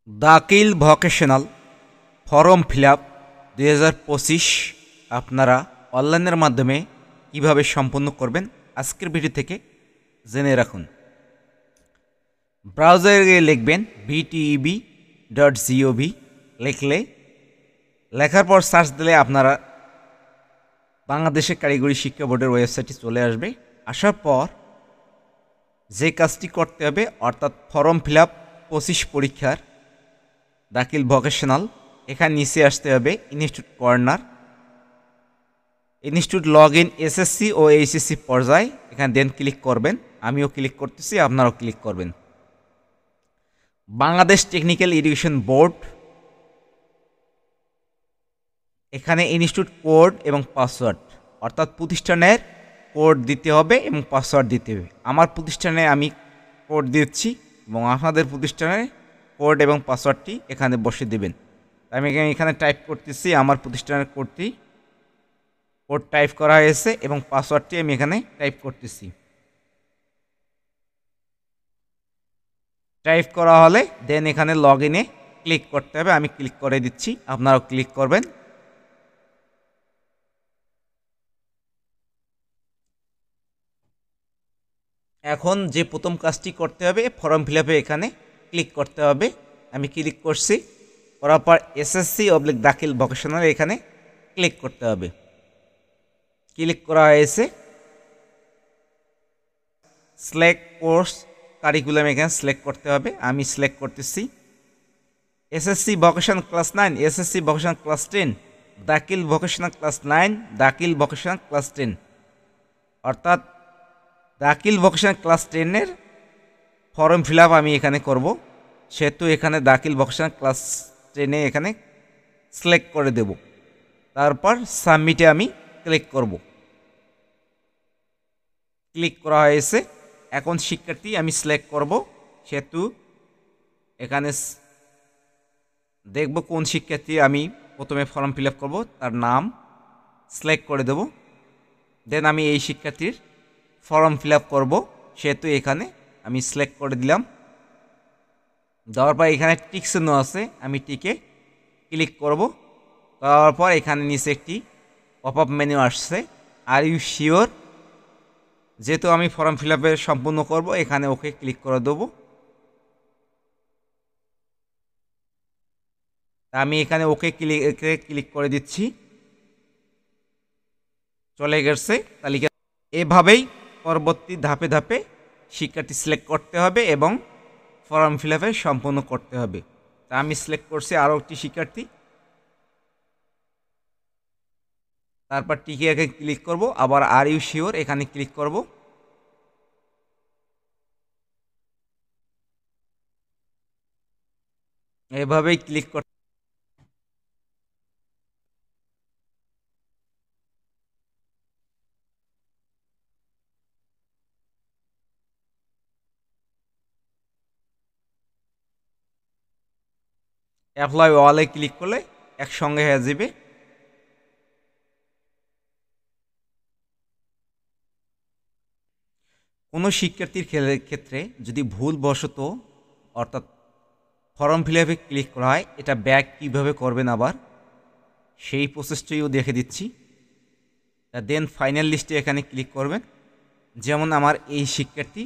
দাখিল vocational form fill up 2025 আপনারা অনলাইনের মাধ্যমে কিভাবে সম্পন্ন করবেন আজকের ভিডিও থেকে জেনে রাখুন। ব্রাউজারে গিয়ে লিখবেন bteb.gov লেখার পর সার্চ দিলে আপনারা বাংলাদেশের কারিগরি শিক্ষা বোর্ডের ওয়েবসাইটে চলে আসবে। আসার পর যে কাজটি করতে হবে অর্থাৎ ফর্ম ফিল আপ 25 পরীক্ষার দাখিল ভোকেশনাল, এখানে নিচে আসতে হবে institute corner, institute log in SSC ও এইচএসসি পর্যায়ে এখানে দেন ক্লিক করবেন। আমিও ক্লিক করতেছি, আপনারাও ক্লিক করবেন। বাংলাদেশ টেকনিক্যাল এডুকেশন বোর্ড, এখানে ইনস্টিটিউট কোড এবং পাসওয়ার্ড অর্থাৎ প্রতিষ্ঠানের কোড দিতে হবে এবং পাসওয়ার্ড দিতে হবে। আমার প্রতিষ্ঠানে আমি কোড দিচ্ছি এবং আপনাদের প্রতিষ্ঠানের কোড এবং পাসওয়ার্ডটি এখানে বসে দেবেন। আমি এখানে টাইপ করতেছি আমার প্রতিষ্ঠানের কোড টাইপ করা হয়েছে এবং পাসওয়ার্ডটি আমি এখানে টাইপ করতেছি। টাইপ করা হলে দেন এখানে লগ ইনে ক্লিক করতে হবে। আমি ক্লিক করে দিচ্ছি, আপনারাও ক্লিক করবেন। এখন যে প্রথম কাজটি করতে হবে ফর্ম ফিল আপে এখানে ক্লিক করতে হবে। আমি ক্লিক করছি, করার পর এসএসসি দাখিল ভোকেশনাল এখানে ক্লিক করতে হবে। ক্লিক করা হয়েছে, সিলেক্ট কোর্স কারিকুলাম এখানে সিলেক্ট করতে হবে। আমি সিলেক্ট করতেছি SSC vocational class 9, SSC vocational class 10, দাখিল ভোকেশনাল ক্লাস 9, দাখিল ভোকেশনাল ক্লাস 10, অর্থাৎ দাখিল ভোকেশনাল ক্লাস 10-এর ফর্ম ফিল আপ আমি এখানে করব, সেহেতু এখানে দাখিল ভোকেশনাল ক্লাস 10-এ এখানে সিলেক্ট করে দেব। তারপর সাবমিটে আমি ক্লিক করব। ক্লিক করা হয়েছে। এখন শিক্ষার্থী আমি সিলেক্ট করব, সেহেতু এখানে দেখব কোন শিক্ষার্থী আমি প্রথমে ফর্ম ফিল আপ করবো, তার নাম সিলেক্ট করে দেব। দেন আমি এই শিক্ষার্থীর ফর্ম ফিল আপ করবো, সেহেতু এখানে আমি সিলেক্ট করে দিলাম। দেওয়ার পর এখানে টিক চিহ্ন আছে, আমি টিকে ক্লিক করব। করার পর এখানে নিচে একটি পপ আপ মেনু আসছে, আর ইউ শিওর, যেহেতু আমি ফর্ম ফিল আপে সম্পূর্ণ করব এখানে ওকে ক্লিক করে দেবো। আমি এখানে ওকে ক্লিক করে দিচ্ছি, চলে গেছে তালিকা। এভাবেই পরবর্তী ধাপে ধাপে শিক্ষার্থী সিলেক্ট করতে হবে এবং ফর্ম ফিল আপে সম্পূর্ণ করতে হবে। তা আমি সিলেক্ট করছি আরও একটি শিক্ষার্থী, তারপর টিকে এখানে ক্লিক করব, আবার আর ইউ শিওর এখানে ক্লিক করব। এভাবেই ক্লিক করতে অ্যাপ্লাই ওয়ালে ক্লিক করলে একসঙ্গে হয়ে যাবে। কোনো শিক্ষার্থীর ক্ষেত্রে যদি ভুলবশত অর্থাৎ ফর্ম ফিল আপে ক্লিক করা হয়, এটা ব্যাক কীভাবে করবেন আবার সেই প্রসেসটিও দেখে দিচ্ছি। দেন ফাইনাল লিস্টে এখানে ক্লিক করবেন। যেমন আমার এই শিক্ষার্থী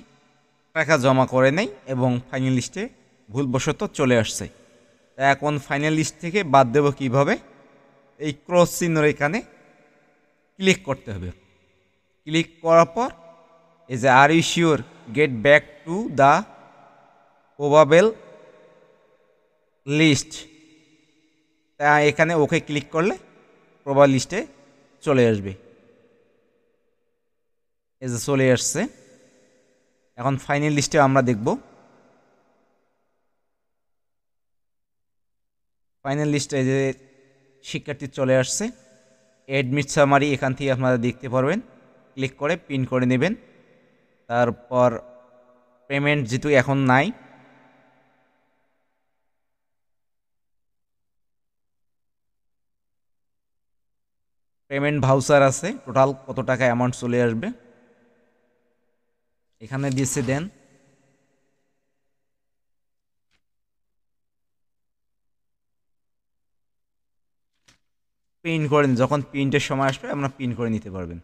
টাকা জমা করে নেই এবং ফাইনাল লিস্টে ভুলবশত চলে আসছে। তা এখন ফাইনাল লিস্ট থেকে বাদ দেব কিভাবে, এই ক্রস চিহ্নের এখানে ক্লিক করতে হবে। ক্লিক করার পর এই যে are you sure get back to the probable list, তা এখানে ওকে ক্লিক করলে প্রবাল লিস্টে চলে আসবে। এই যে চলে আসছে। এখন ফাইনাল লিস্টে আমরা দেখব। ফাইনাল লিস্টে যে শিক্ষার্থী চলে আসছে, অ্যাডমিট সামারি এখান থেকে আপনারা দেখতে পারবেন। ক্লিক করে পিন করে নেবেন। তারপর পেমেন্ট যেহেতু এখন নাই, পেমেন্ট ভাউচার আছে, টোটাল কত টাকা অ্যামাউন্ট চলে আসবে এখানে দিয়েছে। দেন প্রিন্ট করে যখন প্রিন্টের সময় আসবে আপনারা প্রিন্ট করে নিতে পারবেন।